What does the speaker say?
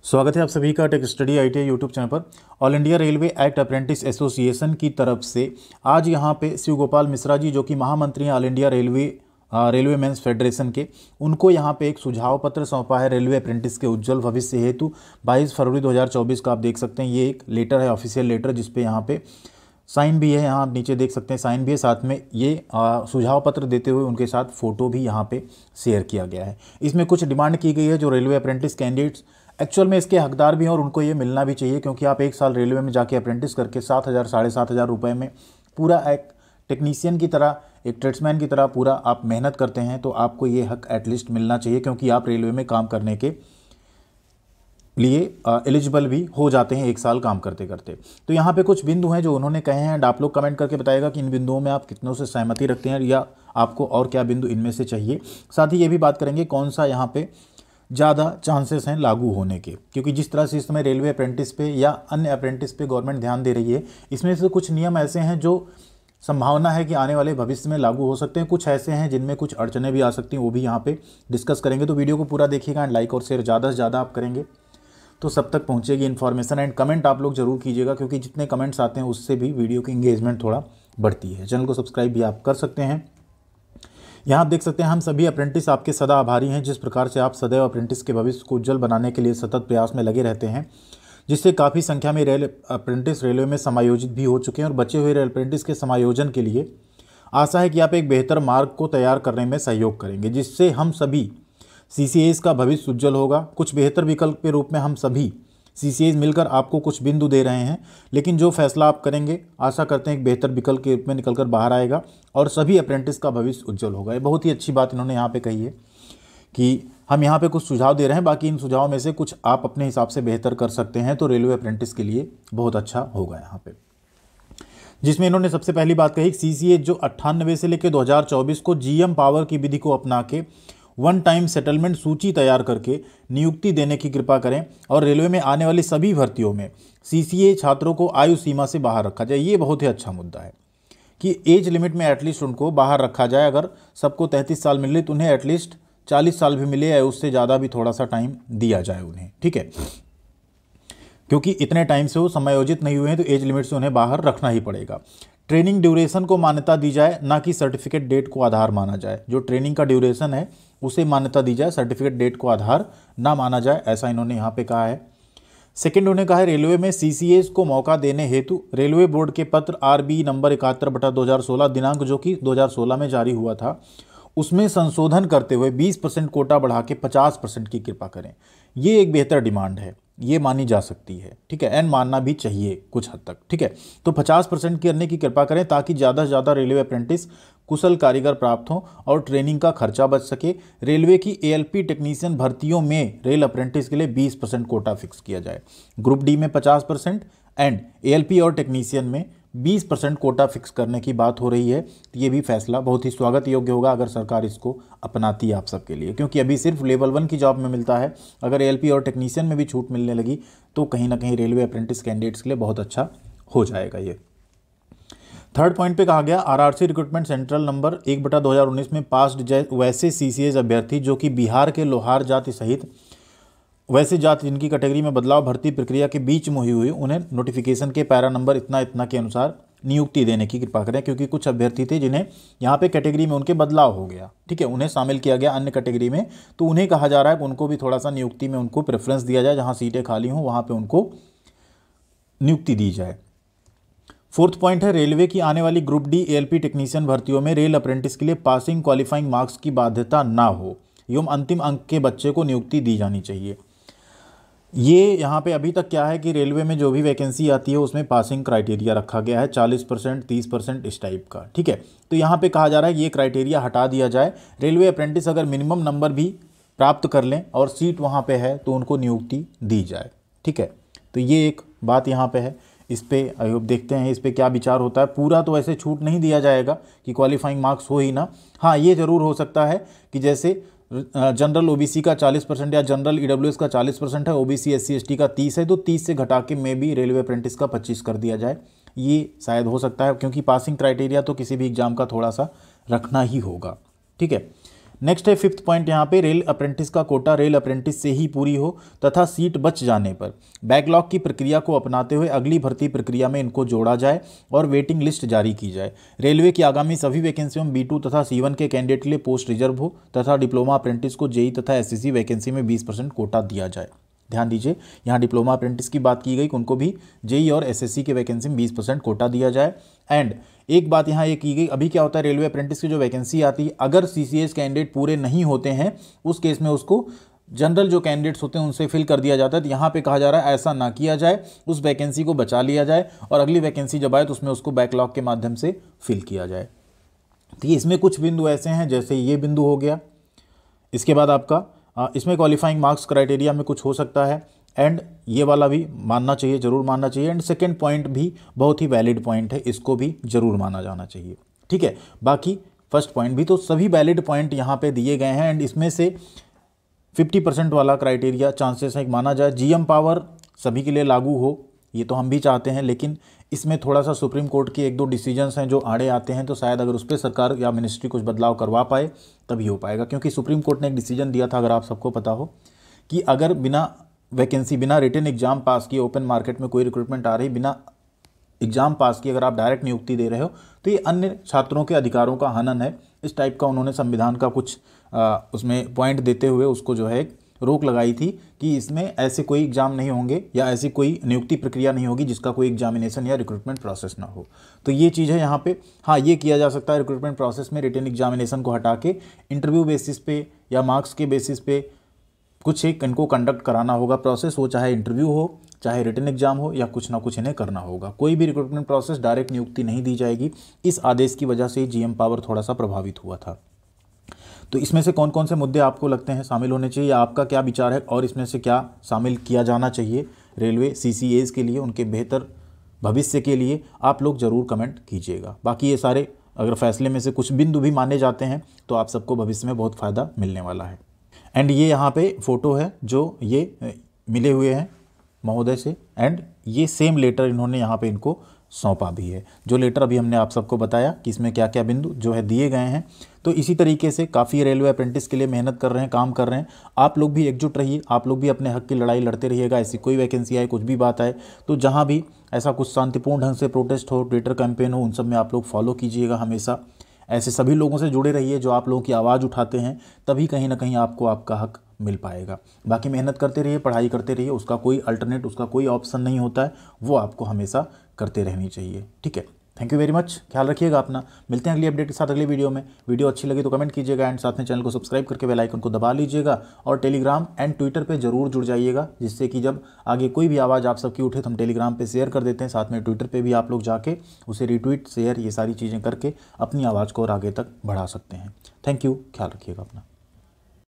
स्वागत है आप सभी का tech study ITI YouTube channel पर। All India railway act apprentice association की तरफ से आज यहां पे शिव गोपाल मिश्रा जी, जो कि महामंत्री हैं All India Railway Men's Federation के, उनको यहां पे एक सुझाव पत्र सौंपा है रेलवे अप्रेंटिस के उज्जवल भविष्य हेतु। 22 फरवरी 2024 का आप देख सकते हैं, ये एक लेटर है, ऑफिशियल लेटर, जिसपे यहाँ पे साइन भी है। यहाँ आप नीचे देख सकते हैं साइन भी है, साथ में ये सुझाव पत्र देते हुए उनके साथ फ़ोटो भी यहाँ पे शेयर किया गया है। इसमें कुछ डिमांड की गई है जो रेलवे अप्रेंटिस कैंडिडेट्स एक्चुअल में इसके हकदार भी हैं और उनको ये मिलना भी चाहिए, क्योंकि आप 1 साल रेलवे में जाके अप्रेंटिस करके 7,000 7,500 रुपये में पूरा एक टेक्नीशियन की तरह, एक ट्रेड्समैन की तरह पूरा आप मेहनत करते हैं, तो आपको ये हक एटलीस्ट मिलना चाहिए, क्योंकि आप रेलवे में काम करने के लिए एलिजिबल भी हो जाते हैं 1 साल काम करते करते। तो यहाँ पे कुछ बिंदु हैं जो उन्होंने कहे हैं, एंड आप लोग कमेंट करके बताएगा कि इन बिंदुओं में आप कितनों से सहमति रखते हैं या आपको और क्या बिंदु इनमें से चाहिए। साथ ही ये भी बात करेंगे कौन सा यहाँ पे ज़्यादा चांसेस हैं लागू होने के, क्योंकि जिस तरह से इस समय रेलवे अप्रेंटिस पे या अन्य अप्रेंटिस पे गवर्नमेंट ध्यान दे रही है, इसमें से कुछ नियम ऐसे हैं जो संभावना है कि आने वाले भविष्य में लागू हो सकते हैं, कुछ ऐसे हैं जिनमें कुछ अड़चनें भी आ सकती हैं, वो भी यहाँ पे डिस्कस करेंगे। तो वीडियो को पूरा देखिएगा एंड लाइक और शेयर ज़्यादा से ज़्यादा आप करेंगे तो सब तक पहुँचेगी इन्फॉर्मेशन। एंड कमेंट आप लोग जरूर कीजिएगा, क्योंकि जितने कमेंट्स आते हैं उससे भी वीडियो की इंगेजमेंट थोड़ा बढ़ती है। चैनल को सब्सक्राइब भी आप कर सकते हैं। यहाँ आप देख सकते हैं हम सभी अप्रेंटिस आपके सदा आभारी हैं, जिस प्रकार से आप सदैव अप्रेंटिस के भविष्य को उज्जवल बनाने के लिए सतत प्रयास में लगे रहते हैं, जिससे काफ़ी संख्या में अप्रेंटिस रेलवे में समायोजित भी हो चुके हैं और बचे हुए अप्रेंटिस के समायोजन के लिए आशा है कि आप एक बेहतर मार्ग को तैयार करने में सहयोग करेंगे, जिससे हम सभी CCAs का भविष्य उज्जवल होगा। कुछ बेहतर विकल्प के रूप में हम सभी CCAs मिलकर आपको कुछ बिंदु दे रहे हैं, लेकिन जो फैसला आप करेंगे आशा करते हैं एक बेहतर विकल्प के रूप में निकलकर बाहर आएगा और सभी अप्रेंटिस का भविष्य उज्जवल होगा। ये बहुत ही अच्छी बात इन्होंने यहाँ पे कही है कि हम यहाँ पे कुछ सुझाव दे रहे हैं, बाकी इन सुझावों में से कुछ आप अपने हिसाब से बेहतर कर सकते हैं, तो रेलवे अप्रेंटिस के लिए बहुत अच्छा होगा यहाँ पे। जिसमें इन्होंने सबसे पहली बात कही, CCA जो 98 से लेकर 2024 को GM पावर की विधि को अपना के वन टाइम सेटलमेंट सूची तैयार करके नियुक्ति देने की कृपा करें और रेलवे में आने वाली सभी भर्तियों में CCA छात्रों को आयु सीमा से बाहर रखा जाए। ये बहुत ही अच्छा मुद्दा है कि एज लिमिट में एटलीस्ट उनको बाहर रखा जाए। अगर सबको 33 साल मिल रही तो उन्हें एटलीस्ट 40 साल भी मिले या उससे ज़्यादा भी थोड़ा सा टाइम दिया जाए उन्हें, ठीक है, क्योंकि इतने टाइम से वो समायोजित नहीं हुए हैं तो एज लिमिट से उन्हें बाहर रखना ही पड़ेगा। ट्रेनिंग ड्यूरेशन को मान्यता दी जाए, ना कि सर्टिफिकेट डेट को आधार माना जाए। जो ट्रेनिंग का ड्यूरेशन है उसे मान्यता दी जाए, सर्टिफिकेट डेट को आधार ना माना जाए, ऐसा इन्होंने यहाँ पे कहा है। सेकेंड उन्होंने कहा है रेलवे में CCAs को मौका देने हेतु रेलवे बोर्ड के पत्र RB नंबर 71/2016 दिनांक जो कि 2016 में जारी हुआ था, उसमें संशोधन करते हुए 20% कोटा बढ़ा के 50% की कृपा करें। ये एक बेहतर डिमांड है, ये मानी जा सकती है, ठीक है, एंड मानना भी चाहिए कुछ हद तक, ठीक है। तो 50% करने की कृपा करें ताकि ज़्यादा से ज़्यादा रेलवे अप्रेंटिस कुशल कारीगर प्राप्त हों और ट्रेनिंग का खर्चा बच सके। रेलवे की ALP टेक्नीशियन भर्तियों में रेल अप्रेंटिस के लिए 20% कोटा फिक्स किया जाए। ग्रुप D में 50% एंड ALP और टेक्नीशियन में 20% कोटा फिक्स करने की बात हो रही है। तो ये भी फैसला बहुत ही स्वागत योग्य होगा अगर सरकार इसको अपनाती है आप सबके लिए, क्योंकि अभी सिर्फ लेवल 1 की जॉब में मिलता है। अगर ALP और टेक्नीशियन में भी छूट मिलने लगी तो कहीं ना कहीं रेलवे अप्रेंटिस कैंडिडेट्स के लिए बहुत अच्छा हो जाएगा ये। थर्ड पॉइंट पे कहा गया RRC रिक्रूटमेंट सेंट्रल नंबर 1/2019 में पास्ड वैसे CCAs अभ्यर्थी जो कि बिहार के लोहार जाति सहित वैसे जाति जिनकी कैटेगरी में बदलाव भर्ती प्रक्रिया के बीच में हुई, उन्हें नोटिफिकेशन के पैरा नंबर इतना इतना के अनुसार नियुक्ति देने की कृपा करें, क्योंकि कुछ अभ्यर्थी थे जिन्हें यहाँ पे कैटेगरी में उनके बदलाव हो गया, ठीक है, उन्हें शामिल किया गया अन्य कैटेगरी में, तो उन्हें कहा जा रहा है कि उनको भी थोड़ा सा नियुक्ति में उनको प्रेफरेंस दिया जाए, जहाँ सीटें खाली हों वहाँ पर उनको नियुक्ति दी जाए। फोर्थ पॉइंट है रेलवे की आने वाली ग्रुप D ALP टेक्नीशियन भर्तियों में रेल अप्रेंटिस के लिए पासिंग क्वालिफाइंग मार्क्स की बाध्यता ना हो एवं अंतिम अंक के बच्चे को नियुक्ति दी जानी चाहिए। ये यहाँ पे अभी तक क्या है कि रेलवे में जो भी वैकेंसी आती है उसमें पासिंग क्राइटेरिया रखा गया है 40%, 30% इस टाइप का, ठीक है। तो यहाँ पे कहा जा रहा है ये क्राइटेरिया हटा दिया जाए। रेलवे अप्रेंटिस अगर मिनिमम नंबर भी प्राप्त कर लें और सीट वहाँ पे है तो उनको नियुक्ति दी जाए, ठीक है। तो ये एक बात यहाँ पे है, इस पर देखते हैं इस पर क्या विचार होता है। पूरा तो ऐसे छूट नहीं दिया जाएगा कि क्वालिफाइंग मार्क्स हो ही ना। हाँ, ये ज़रूर हो सकता है कि जैसे जनरल OBC का 40% या जनरल EWS का 40% है, OBC SC ST का 30 है, तो 30 से घटा के में भी रेलवे अप्रेंटिस का 25 कर दिया जाए। ये शायद हो सकता है, क्योंकि पासिंग क्राइटेरिया तो किसी भी एग्जाम का थोड़ा सा रखना ही होगा, ठीक है। नेक्स्ट है फिफ्थ पॉइंट यहाँ पे, रेल अप्रेंटिस का कोटा रेल अप्रेंटिस से ही पूरी हो तथा सीट बच जाने पर बैकलॉग की प्रक्रिया को अपनाते हुए अगली भर्ती प्रक्रिया में इनको जोड़ा जाए और वेटिंग लिस्ट जारी की जाए। रेलवे की आगामी सभी वैकेंसियों में B2 तथा C1 के कैंडिडेट के लिए पोस्ट रिजर्व हो तथा डिप्लोमा अप्रेंटिस को जेई तथा SSC वैकेंसी में 20% कोटा दिया जाए। ध्यान दीजिए, यहाँ डिप्लोमा अप्रेंटिस की बात की गई कि उनको भी जेई और SSC के वैकेंसी में 20% कोटा दिया जाए। एंड एक बात यहाँ ये की गई, अभी क्या होता है रेलवे अप्रेंटिस की जो वैकेंसी आती है, अगर CCS कैंडिडेट पूरे नहीं होते हैं उस केस में उसको जनरल जो कैंडिडेट्स होते हैं उनसे फिल कर दिया जाता है। तो यहाँ पे कहा जा रहा है ऐसा ना किया जाए, उस वैकेंसी को बचा लिया जाए और अगली वैकेंसी जब आए तो उसमें उसको बैकलॉग के माध्यम से फिल किया जाए। तो इसमें कुछ बिंदु ऐसे हैं, जैसे ये बिंदु हो गया, इसके बाद आपका इसमें क्वालिफाइंग मार्क्स क्राइटेरिया में कुछ हो सकता है, एंड ये वाला भी मानना चाहिए, जरूर मानना चाहिए। एंड सेकंड पॉइंट भी बहुत ही वैलिड पॉइंट है, इसको भी जरूर माना जाना चाहिए। ठीक है, बाकी फर्स्ट पॉइंट भी, तो सभी वैलिड पॉइंट यहाँ पे दिए गए हैं। एंड इसमें से 50% वाला क्राइटेरिया चांसेस है माना जाए। GM पावर सभी के लिए लागू हो, ये तो हम भी चाहते हैं, लेकिन इसमें थोड़ा सा सुप्रीम कोर्ट के 1-2 डिसीजंस हैं जो आड़े आते हैं, तो शायद अगर उस पर सरकार या मिनिस्ट्री कुछ बदलाव करवा पाए तभी हो पाएगा। क्योंकि सुप्रीम कोर्ट ने एक डिसीजन दिया था, अगर आप सबको पता हो, कि अगर बिना वैकेंसी, बिना रिटन एग्जाम पास किए ओपन मार्केट में कोई रिक्रूटमेंट आ रही, बिना एग्जाम पास किए अगर आप डायरेक्ट नियुक्ति दे रहे हो तो ये अन्य छात्रों के अधिकारों का हनन है। इस टाइप का उन्होंने संविधान का कुछ उसमें पॉइंट देते हुए उसको जो है रोक लगाई थी कि इसमें ऐसे कोई एग्जाम नहीं होंगे या ऐसी कोई नियुक्ति प्रक्रिया नहीं होगी जिसका कोई एग्जामिनेशन या रिक्रूटमेंट प्रोसेस ना हो। तो ये चीज़ है यहाँ पे। हाँ, ये किया जा सकता है रिक्रूटमेंट प्रोसेस में रिटन एग्जामिनेशन को हटा के इंटरव्यू बेसिस पे या मार्क्स के बेसिस पे कुछ एक इनको कंडक्ट कराना होगा प्रोसेस, हो चाहे इंटरव्यू हो, चाहे रिटन एग्जाम हो, या कुछ ना कुछ इन्हें करना होगा। कोई भी रिक्रूटमेंट प्रोसेस डायरेक्ट नियुक्ति नहीं दी जाएगी। इस आदेश की वजह से GM पावर थोड़ा सा प्रभावित हुआ था। तो इसमें से कौन कौन से मुद्दे आपको लगते हैं शामिल होने चाहिए, या आपका क्या विचार है, और इसमें से क्या शामिल किया जाना चाहिए रेलवे CCAs के लिए, उनके बेहतर भविष्य के लिए, आप लोग ज़रूर कमेंट कीजिएगा। बाकी ये सारे अगर फैसले में से कुछ बिंदु भी माने जाते हैं तो आप सबको भविष्य में बहुत फ़ायदा मिलने वाला है। एंड ये यहाँ पे फ़ोटो है जो ये मिले हुए हैं महोदय से, एंड ये सेम लेटर इन्होंने यहाँ पे इनको सौंपा भी है, जो लेटर अभी हमने आप सबको बताया कि इसमें क्या क्या बिंदु जो है दिए गए हैं। तो इसी तरीके से काफ़ी रेलवे अप्रेंटिस के लिए मेहनत कर रहे हैं, काम कर रहे हैं। आप लोग भी एकजुट रहिए, आप लोग भी अपने हक की लड़ाई लड़ते रहिएगा। ऐसी कोई वैकेंसी आए, कुछ भी बात आए, तो जहाँ भी ऐसा कुछ शांतिपूर्ण ढंग से प्रोटेस्ट हो, ट्विटर कैंपेन हो, उन सब में आप लोग फॉलो कीजिएगा। हमेशा ऐसे सभी लोगों से जुड़े रहिए जो आप लोगों की आवाज़ उठाते हैं, तभी कहीं ना कहीं आपको आपका हक मिल पाएगा। बाकी मेहनत करते रहिए, पढ़ाई करते रहिए, उसका कोई अल्टरनेट, उसका कोई ऑप्शन नहीं होता है, वो आपको हमेशा करते रहनी चाहिए। ठीक है, थैंक यू वेरी मच, ख्याल रखिएगा अपना। मिलते हैं अगली अपडेट के साथ अगली वीडियो में। वीडियो अच्छी लगी तो कमेंट कीजिएगा, एंड साथ में चैनल को सब्सक्राइब करके बेल आइकन को दबा लीजिएगा, और टेलीग्राम एंड ट्विटर पे जरूर जुड़ जाइएगा, जिससे कि जब आगे कोई भी आवाज़ आप सबकी उठे तो हम टेलीग्राम पे शेयर कर देते हैं, साथ में ट्विटर पे भी आप लोग जाके उसे रिट्वीट, शेयर, ये सारी चीज़ें करके अपनी आवाज़ को और आगे तक बढ़ा सकते हैं। थैंक यू, ख्याल रखिएगा अपना।